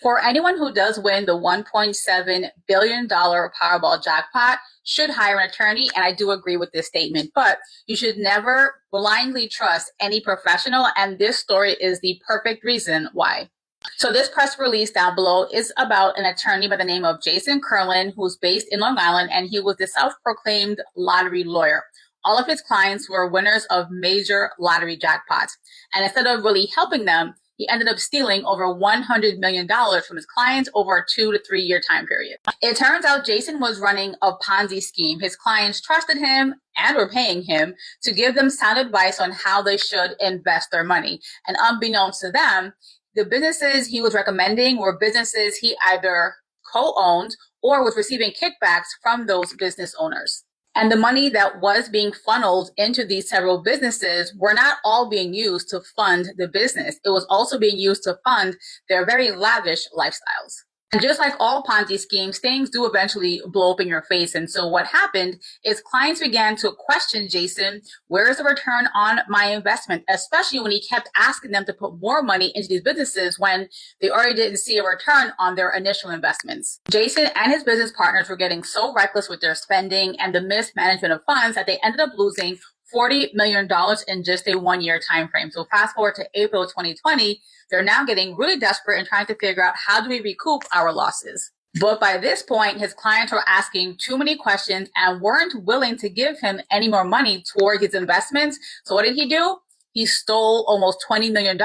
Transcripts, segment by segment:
For anyone who does win the $1.7 billion Powerball jackpot, should hire an attorney, and I do agree with this statement, but you should never blindly trust any professional, and this story is the perfect reason why. So this press release down below is about an attorney by the name of Jason Curlin, who's based in Long Island, and he was the self-proclaimed lottery lawyer. All of his clients were winners of major lottery jackpots. And instead of really helping them, he ended up stealing over $100 million from his clients over a 2 to 3 year time period. It turns out Jason was running a Ponzi scheme. His clients trusted him and were paying him to give them sound advice on how they should invest their money. And unbeknownst to them, the businesses he was recommending were businesses he either co-owned or was receiving kickbacks from those business owners. And the money that was being funneled into these several businesses were not all being used to fund the business. It was also being used to fund their very lavish lifestyles. And just like all Ponzi schemes, things do eventually blow up in your face. And so what happened is clients began to question Jason, where is the return on my investment? Especially when he kept asking them to put more money into these businesses when they already didn't see a return on their initial investments. Jason and his business partners were getting so reckless with their spending and the mismanagement of funds that they ended up losing $40 million in just a 1 year time frame. So fast forward to April 2020, they're now getting really desperate and trying to figure out how do we recoup our losses. But by this point, his clients were asking too many questions and weren't willing to give him any more money toward his investments. So what did he do? He stole almost $20 million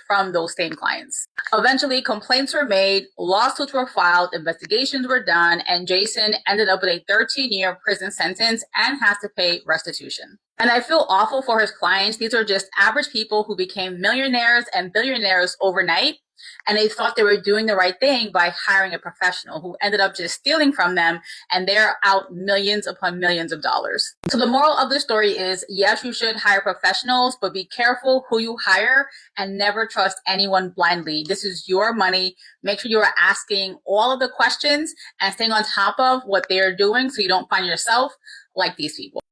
from those same clients. Eventually, complaints were made, lawsuits were filed, investigations were done, and Jason ended up with a 13-year prison sentence and has to pay restitution. And I feel awful for his clients. These are just average people who became millionaires and billionaires overnight. And they thought they were doing the right thing by hiring a professional who ended up just stealing from them, and they're out millions upon millions of dollars. So the moral of the story is, yes, you should hire professionals, but be careful who you hire and never trust anyone blindly. This is your money. Make sure you are asking all of the questions and staying on top of what they are doing so you don't find yourself like these people.